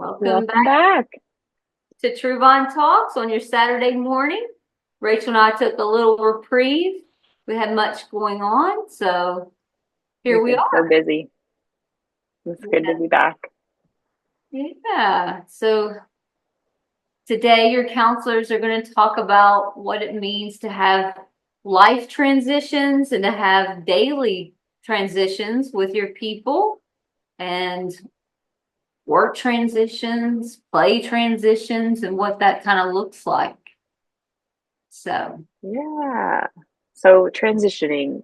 Welcome Welcome back back. to Truvon Talks on your Saturday morning. Rachel and I took a little reprieve. We had much going on, so here We've we been so are. busy. It's good to be back. Yeah. So today your counselors are going to talk about what it means to have life transitions and to have daily transitions with your people and work transitions, play transitions, and what that kind of looks like. So, Yeah. So transitioning,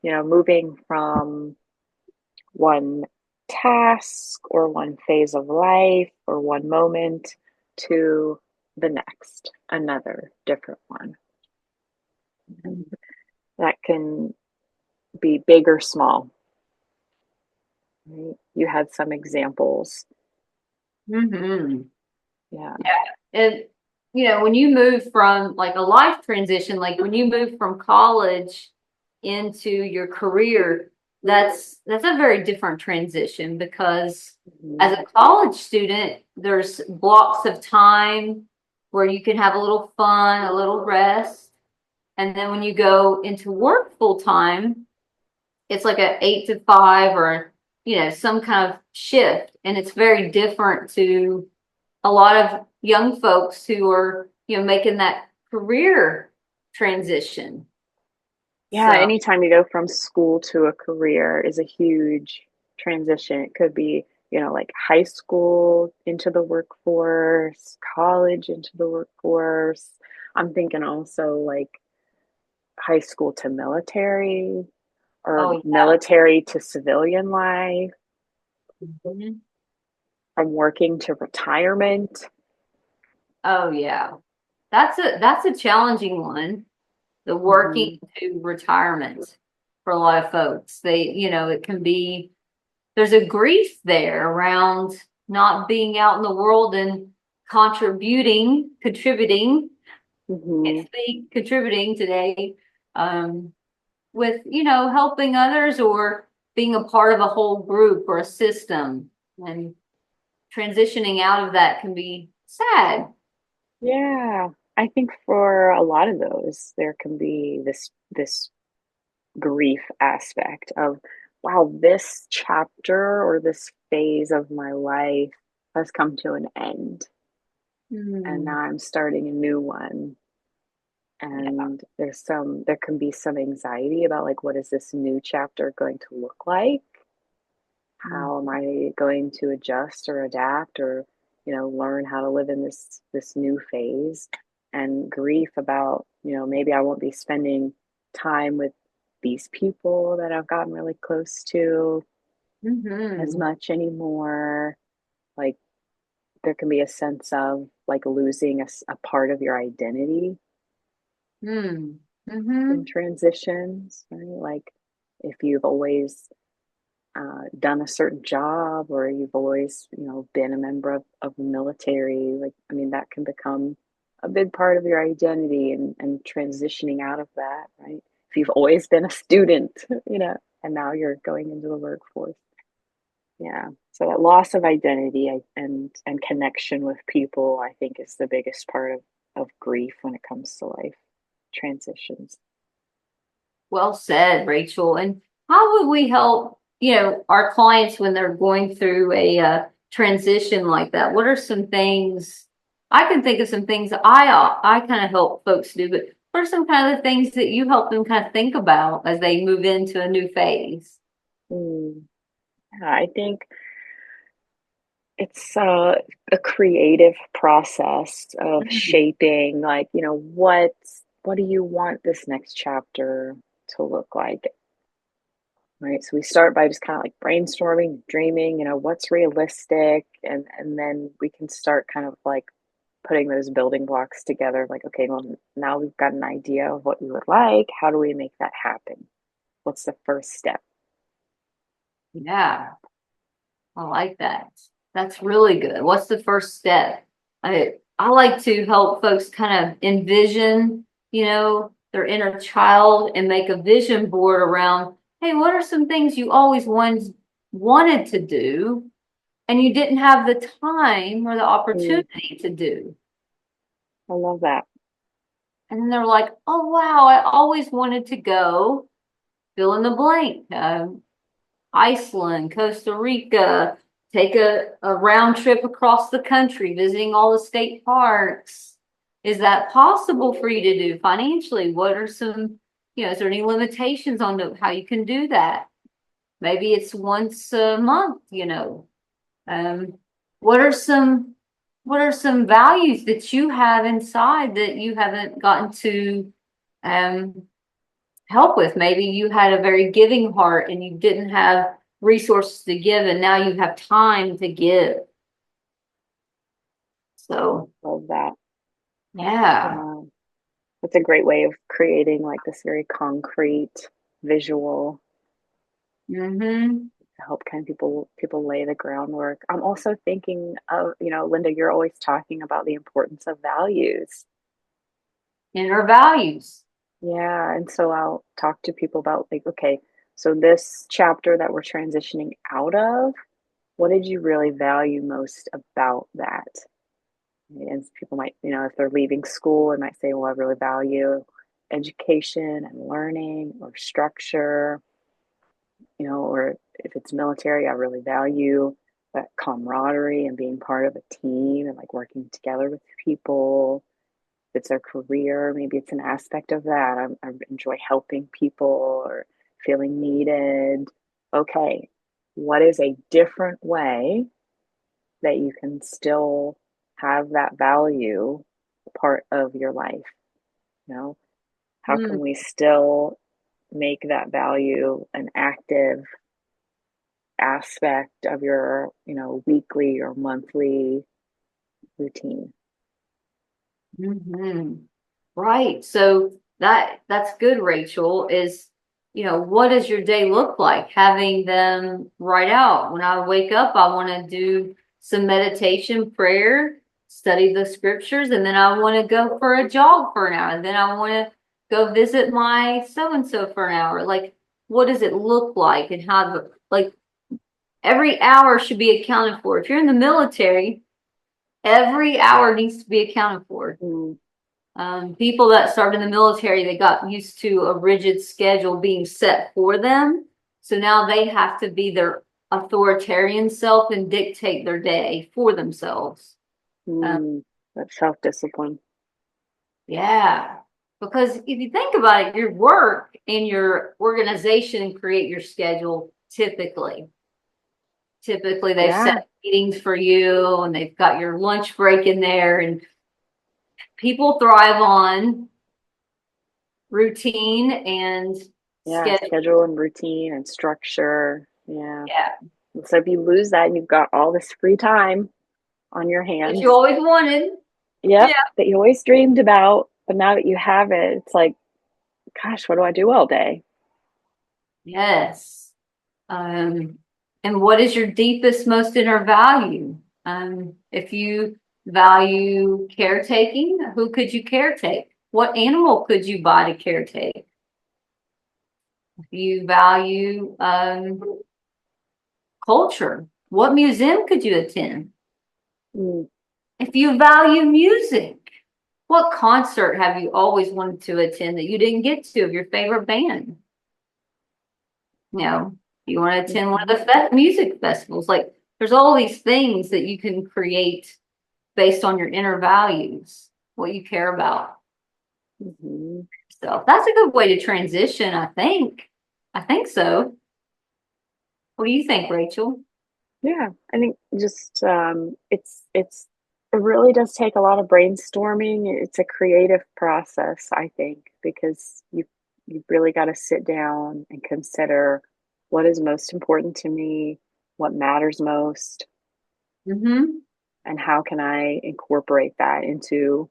moving from one task or one phase of life or one moment to the next, another different one. And that can be big or small, right? You had some examples. mhm. Yeah. Yeah. And when you move from like a life transition, like when you move from college into your career, that's a very different transition because as Mhm. a college student, there's blocks of time where you can have a little fun, a little rest. And then when you go into work full time, it's like a 8 to 5 or some kind of shift. And it's very different to a lot of young folks who are, making that career transition. Yeah, So, anytime you go from school to a career is a huge transition. It could be, like high school into the workforce, college into the workforce. I'm thinking also like high school to military or oh yeah. military to civilian life, Mhm. from working to retirement. Oh yeah. That's a challenging one. The working Hmm. to retirement for a lot of folks. It can be there's a grief there around not being out in the world and contributing, can't Hmm. speak, contributing today, um, with, helping others or being a part of a whole group or a system. And transitioning out of that can be sad. Yeah, I think for a lot of those, there can be this grief aspect of, wow, this chapter or this phase of my life has come to an end, and Hmm. now I'm starting a new one. Yeah. And there can be some anxiety about like, what is this new chapter going to look like? How am I going to adjust or adapt or, learn how to live in this new phase? And grief about, maybe I won't be spending time with these people that I've gotten really close to as Mm-hmm. much anymore. Like there can be a sense of like losing a part of your identity Hmm. Mm-hmm. in transitions, right? Like if you've always done a certain job or you've always, been a member of the military, like, I mean, that can become a big part of your identity and transitioning out of that, right? If you've always been a student, and now you're going into the workforce. Yeah. So that loss of identity and connection with people, I think, is the biggest part of grief when it comes to life transitions. Well said, Rachel. And how would we help, our clients when they're going through a transition like that? What are some things I can think of some things I kind of help folks do, but what are some kind of the things that you help them kind of think about as they move into a new phase? Mm. Yeah, I think it's a creative process of Mhm. shaping, like, what do you want this next chapter to look like? Right. So we start by just kind of like brainstorming, dreaming, what's realistic, and then we can start kind of like putting those building blocks together. Like, okay, well, now we've got an idea of what we would like. How do we make that happen? What's the first step? Yeah, I like that. That's really good. What's the first step? I like to help folks kind of envision, their inner child and make a vision board around, hey, what are some things you always once wanted to do and you didn't have the time or the Mm, opportunity to do. I love that. And they're like, oh, wow, I always wanted to go fill in the blank. Iceland, Costa Rica, take a round trip across the country, visiting all the state parks. Is that possible for you to do financially? What are some, is there any limitations on how you can do that? Maybe it's once a month. Um, what are some what are some values that you have inside that you haven't gotten to um help with? Maybe you had a very giving heart and you didn't have resources to give, and now you have time to give. So, Love that. yeah. Yeah. It's a great way of creating like this very concrete visual Mm-hmm. to help kind of people lay the groundwork. I'm also thinking of, Linda, you're always talking about the importance of values. Inner values. Yeah, and so I'll talk to people about like, okay, so this chapter that we're transitioning out of, what did you really value most about that? And people might, if they're leaving school, they might say, well, I really value education and learning or structure, or if it's military, I really value that camaraderie and being part of a team and like working together with people. If it's a career, maybe it's an aspect of that. I enjoy helping people or feeling needed. Okay, what is a different way that you can still have that value part of your life? How Mm, can we still make that value an active aspect of your, weekly or monthly routine? hmm. Right. So that's good, Rachel, is, what does your day look like? Having them write out. When I wake up, I want to do some meditation, prayer, study the scriptures, and then I want to go for a jog for an hour. And then I want to go visit my so and so for an hour. Like, what does it look like and like every hour should be accounted for. If you're in the military, every hour needs to be accounted for. Mm, People that started in the military, they got used to a rigid schedule being set for them. So now they have to be their authoritarian self and dictate their day for themselves. Um, mm, that self-discipline. yeah. Because if you think about it, your work and your organization create your schedule typically. Typically, they've Yeah, set meetings for you and they've got your lunch break in there, and people thrive on routine and yeah, schedule. schedule and routine and structure. Yeah. Yeah. And so if you lose that, you've got all this free time on your That you hands. always wanted. Yep, Yeah. that you always dreamed about, but now that you have it, it's like, gosh, what do I do all day? Yes. Um, and what is your deepest, most inner value? If you value caretaking, who could you caretake? What animal could you buy to caretake? If you value culture, what museum could you attend? Mm, If you value music, what concert have you always wanted to attend that you didn't get to of your favorite band? You want to attend one of mhm, the music festivals. Like, there's all these things that you can create based on your inner values, what you care about. mhm. So that's a good way to transition, I think. I think so. What do you think, Rachel? Yeah, I think just it really does take a lot of brainstorming. It's a creative process, I think, because you really got to sit down and consider what is most important to me, what matters most, Mm-hmm. and how can I incorporate that into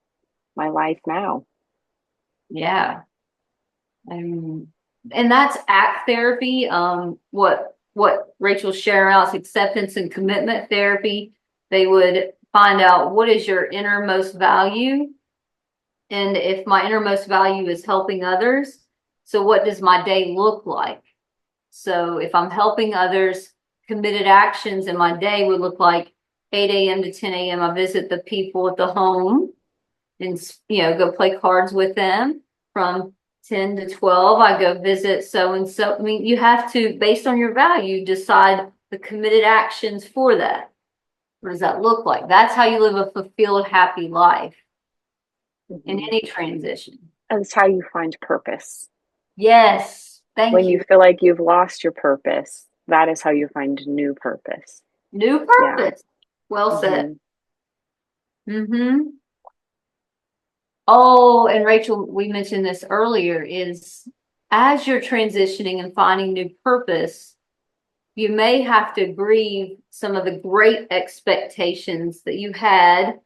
my life now. Yeah. Um, and that's ACT therapy. What Rachel's sharing out is acceptance and commitment therapy. They would find out what is your innermost value, and if my innermost value is helping others, so what does my day look like? So if I'm helping others, committed actions in my day would look like 8 a.m. to 10 a.m. I visit the people at the home and, go play cards with them. From 10 to 12, I go visit so and so. I mean, you have to, based on your value, decide the committed actions for that. What does that look like? That's how you live a fulfilled, happy life in Mhm. any transition. That's how you find purpose. Yes. Thank When you you. feel like you've lost your purpose, that is how you find new purpose. New Yeah. purpose. Well said. Hmm. Mm-hmm. Oh, and Rachel, we mentioned this earlier, is as you're transitioning and finding new purpose, you may have to grieve some of the great expectations that you had.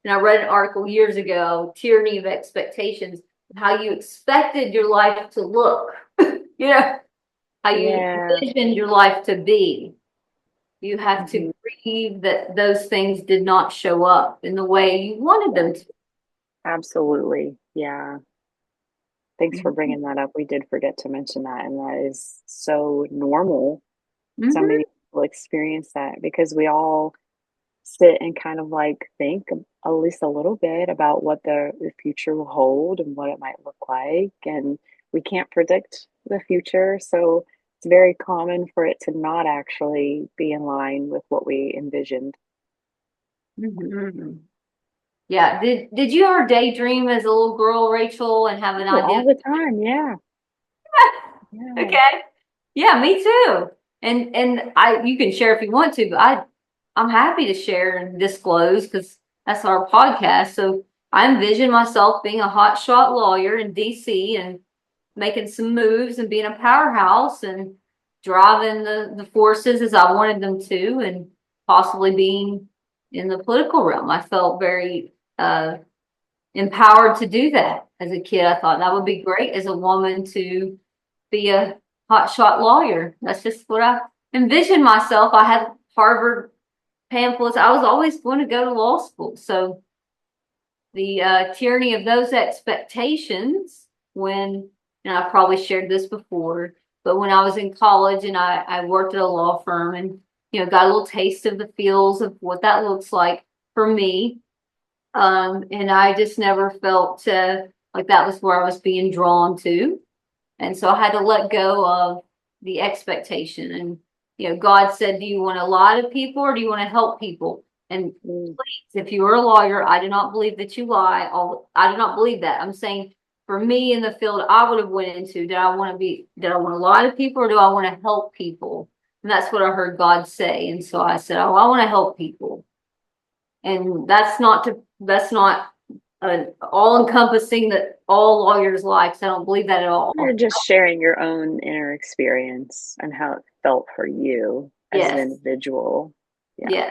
And I read an article years ago, Tyranny of Expectations, how you expected your life to look, you know, how you Yeah. envisioned your life to be. You have to Hmm. grieve that those things did not show up in the way you wanted them to. Absolutely. Yeah. Thanks for Mhm. bringing that up. We did forget to mention that. And that is so normal. So Mhm. many people experience that because we all sit and kind of like think at least a little bit about what the future will hold and what it might look like. And we can't predict the future. So it's very common for it to not actually be in line with what we envisioned. Mhm. Yeah. Did you ever daydream as a little girl, Rachel, and have an Oh, idea? all the time. Yeah. Yeah. Okay. Yeah, me too. And I you can share if you want to, but I'm happy to share and disclose because that's our podcast. So I envision myself being a hotshot lawyer in DC and making some moves and being a powerhouse and driving the forces as I wanted them to and possibly being in the political realm. I felt very empowered to do that as a kid. I thought that would be great as a woman to be a hotshot lawyer. That's just what I envisioned myself. I had Harvard pamphlets. I was always going to go to law school. So the tyranny of those expectations when, and I probably shared this before, but when I was in college and I worked at a law firm and, got a little taste of the feels of what that looks like for me. And I just never felt like that was where I was being drawn to. And so I had to let go of the expectation. And, God said, do you want to lie to people or do you want to help people? And Mm. please, if you are a lawyer, I do not believe that you lie. I do not believe that. I'm saying for me in the field I would have went into, did I want to lie to people or do I want to help people? And that's what I heard God say. And so I said, oh, I want to help people. And that's not an all encompassing that all lawyers like. So I don't believe that at You're all. just sharing your own inner experience and how it felt for you as an Yes. individual. Yeah. Yeah.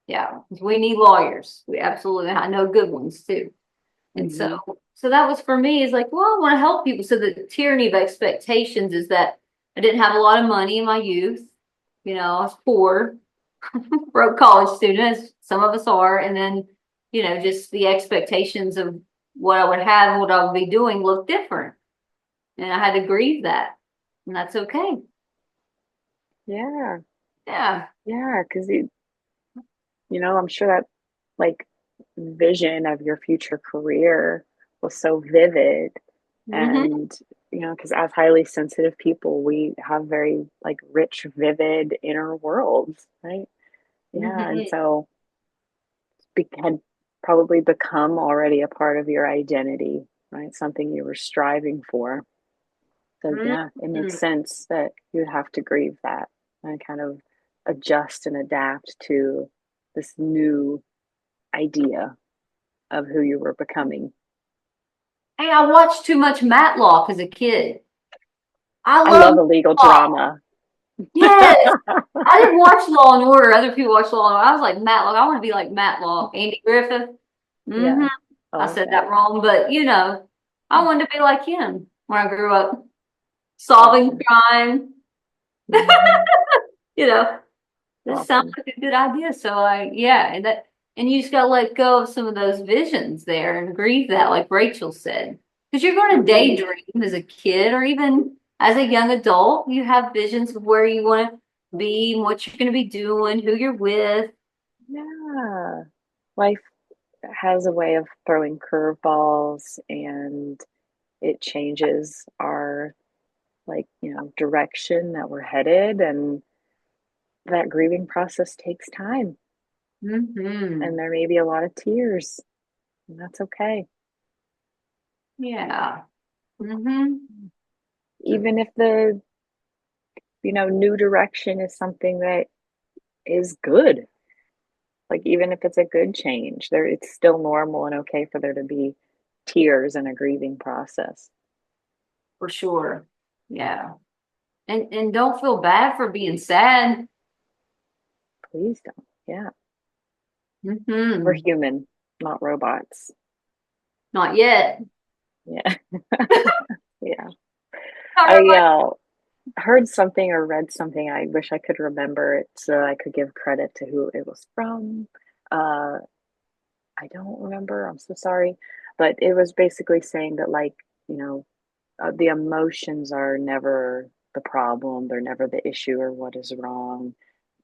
Yeah. We need lawyers. We absolutely, I know good ones too. And Hmm. so that was for me is like, well, I want to help people. So the tyranny of expectations is that I didn't have a lot of money in my youth. I was poor, broke college student, as some of us are. And then, just the expectations of what I would have and what I would be doing looked different. And I had to grieve that. And that's okay. Yeah. Yeah. Yeah. Because I'm sure that like vision of your future career was so vivid. Hmm. And, because as highly sensitive people, we have very like rich, vivid inner worlds, right? Yeah. And Hmm. so had probably become already a part of your identity, right? Something you were striving for. So, yeah, it makes Hmm. sense that you'd have to grieve that and kind of adjust and adapt to this new idea of who you were becoming. Hey, I watched too much Matlock as a kid. I I love love a legal Matlock. drama. Yes. I didn't watch Law and Order. Other people watch Law and Order. I was like Matlock. I want to be like Matlock. Andy Griffith. Yeah. Hmm. I said Okay. that wrong, but I wanted to be like him when I grew up, solving Awesome. crime. Hmm. You know, this sounds Awesome. like a good idea. So yeah, and you just gotta let go of some of those visions there and grieve that, like Rachel said, because you're going to Hmm. daydream as a kid or even as a young adult. You have visions of where you want to. be, and what you're going to be doing, who you're with. Yeah. Life has a way of throwing curveballs and it changes our direction that we're headed, and that grieving process takes time, and Hmm. there may be a lot of tears, and that's okay. Yeah. Hmm. Even if the new direction is something that is good, like even if it's a good change, there it's still normal and okay for there to be tears in a grieving process. For sure. Yeah. And don't feel bad for being sad. Please don't. Yeah. We're Hmm. human, not robots. Not yet. Yeah. Yeah. Not I robot. heard something or read something. I wish I could remember it so I could give credit to who it was from. Uh, I don't remember. I'm so sorry. But it was basically saying that, like, you know, the emotions are never the problem, they're never the issue or what is wrong.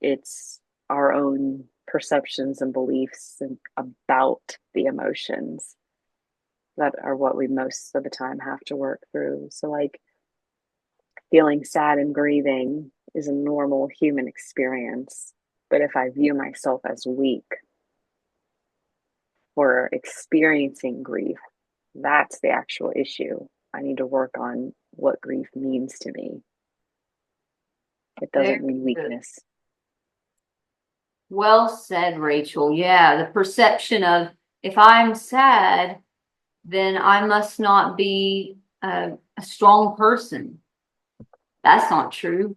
It's our own perceptions and beliefs about the emotions that are what we most of the time have to work through. So, like, feeling sad and grieving is a normal human experience. But if I view myself as weak for experiencing grief, that's the actual issue. I need to work on what grief means to me. It Very doesn't mean good. weakness. Well said, Rachel. Yeah, the perception of if I'm sad, then I must not be a strong person. That's not true.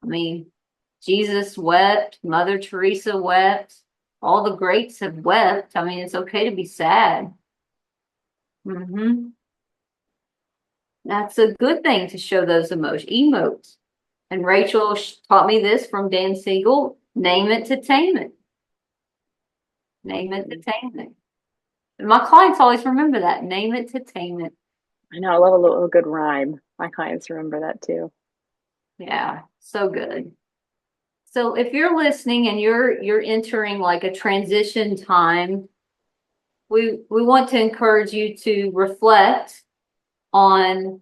I mean, Jesus wept, Mother Teresa wept, all the greats have wept. I mean, it's okay to be sad. Hmm. That's a good thing to show those emotes. And Rachel taught me this from Dan Siegel: name it to tame it. Name it to Mhm. tame it. And my clients always remember that. Name it to tame it. I know, I love a little good rhyme. My clients remember that too. Yeah, so good. So if you're listening and you're entering like a transition time, we want to encourage you to reflect on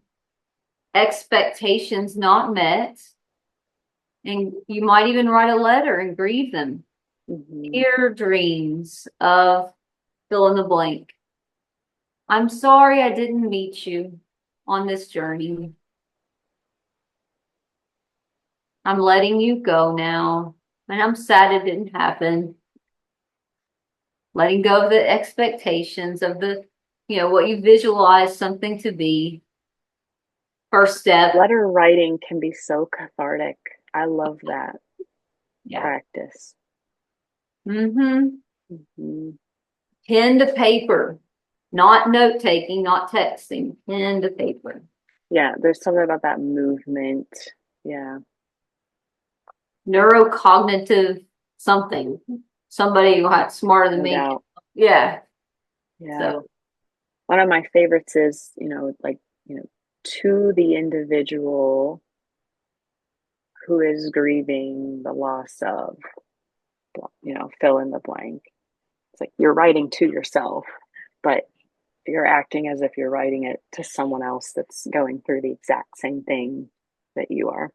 expectations not met, and you might even write a letter and grieve them. Hmm. Dear dreams of fill in the blank. I'm sorry I didn't meet you on this journey. I'm letting you go now, and I'm sad it didn't happen. Letting go of the expectations of what you visualize something to be. First step. Letter writing can be so cathartic. I love that Yeah. practice. Mm-hmm. Hmm. Pen to paper, not note taking, not texting. Pen to paper. Yeah, there's something about that movement. Yeah, Neurocognitive something. Somebody smarter than no me. doubt. Yeah. Yeah. So One of my favorites is, to the individual who is grieving the loss of, fill in the blank. It's like you're writing to yourself, but you're acting as if you're writing it to someone else that's going through the exact same thing that you are.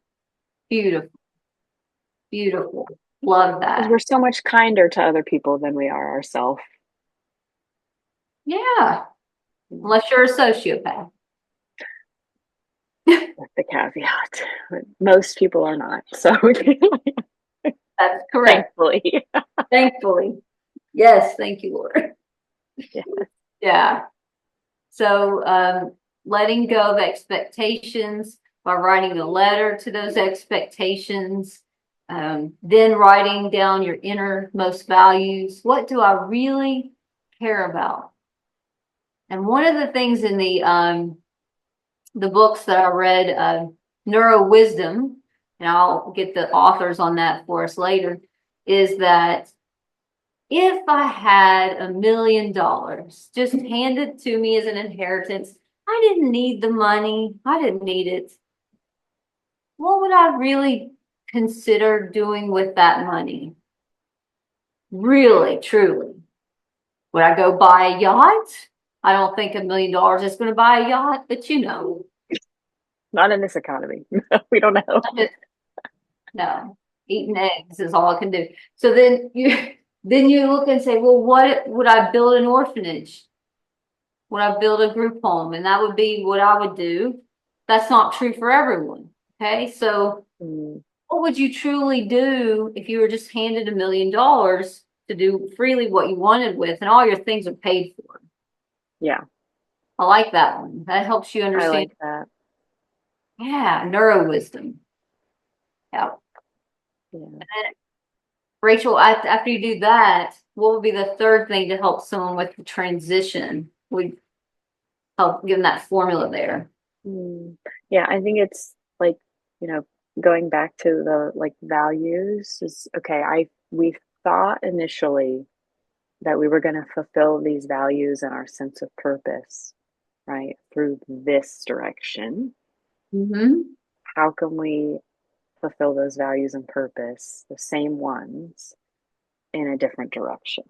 beautiful, beautiful. Love Because that. we're so much kinder to other people than we are ourselves. Yeah. You know, Unless you're a sociopath. with the caveat. But most people are not. So That's correct. thankfully. Thankfully. Yes. Thank you, Lord. Yeah. Yeah. So, letting go of expectations by writing a letter to those expectations, then writing down your innermost values. What do I really care about? And one of the things in the books that I read, Neuro Wisdom, and I'll get the authors on that for us later, is that if I had $1 million just handed to me as an inheritance, I didn't need the money, I didn't need it. What would I really consider doing with that money? Really, truly. Would I go buy a yacht? I don't think $1 million is going to buy a yacht, but Not in this economy. We don't know. I just, no, eating eggs is all I can do. So then you, then you look and say, well, what would I build an orphanage? Would I build a group home? And that would be what I would do. That's not true for everyone. Okay. So Mm, what would you truly do if you were just handed $1 million to do freely what you wanted with and all your things are paid for? yeah, I like that one. That helps you I understand. like that. Yeah, neuro wisdom. Yeah. Yeah. Rachel, after you do that, what would be the third thing to help someone with the transition? Would help give them that formula there. Mm. Yeah, I think it's like, you know, going back to the like values is okay. We thought initially that we were going to fulfill these values and our sense of purpose, right, through this direction. Mm-hmm. How can we fulfill those values and purpose, the same ones, in a different direction?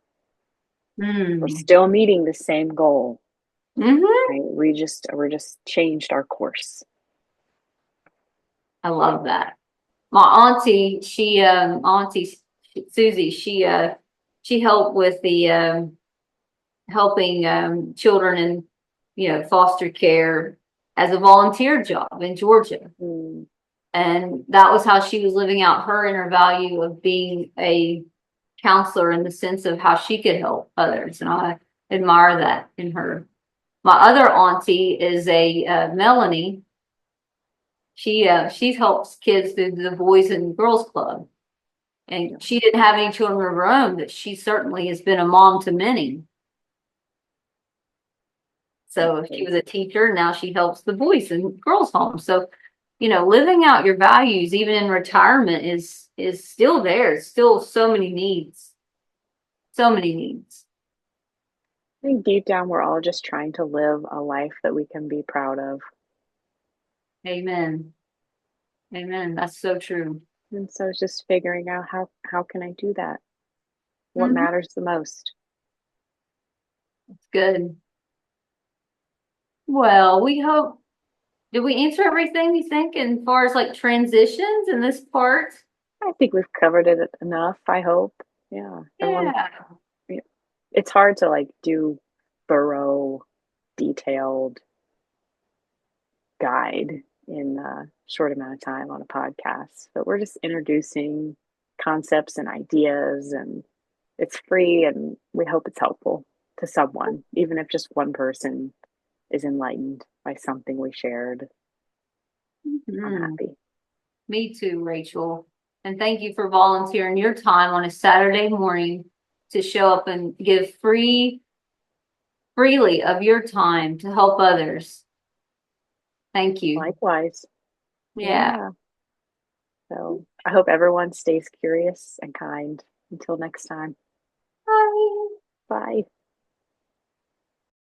We're Mm. still meeting the same goal, Mm-hmm. right? We're just changed our course. I love that. My auntie, Auntie Susie, she helped with the helping children in foster care as a volunteer job in Georgia. Mm, And that was how she was living out her inner value of being a counselor in the sense of how she could help others. And I admire that in her. My other auntie is a Melanie. She helps kids through the Boys and Girls Club. yeah, And she didn't have any children of her own, but she certainly has been a mom to many. that's So she great. was a teacher. Now she helps the boys and girls home. So, living out your values, even in retirement, is still there. It's still so many needs. So many needs. I think deep down, we're all just trying to live a life that we can be proud of. Amen. Amen. That's so true. And so it's just figuring out how can I do that? What Mhm. matters the most? It's good. Well, we hope. Did we answer everything you think, as far as like transitions in this part? I think we've covered it enough, I hope. Yeah. Everyone, Yeah. yeah, it's hard to like do thorough, detailed guide in a short amount of time on a podcast, but we're just introducing concepts and ideas, and it's free, and we hope it's helpful to someone, even if just one person is enlightened by something we shared. I'm Mhm. happy. Me too, Rachel. And thank you for volunteering your time on a Saturday morning to show up and give freely of your time to help others. Thank you. Likewise. Yeah. Yeah. So I hope everyone stays curious and kind. Until next time. Bye. Bye.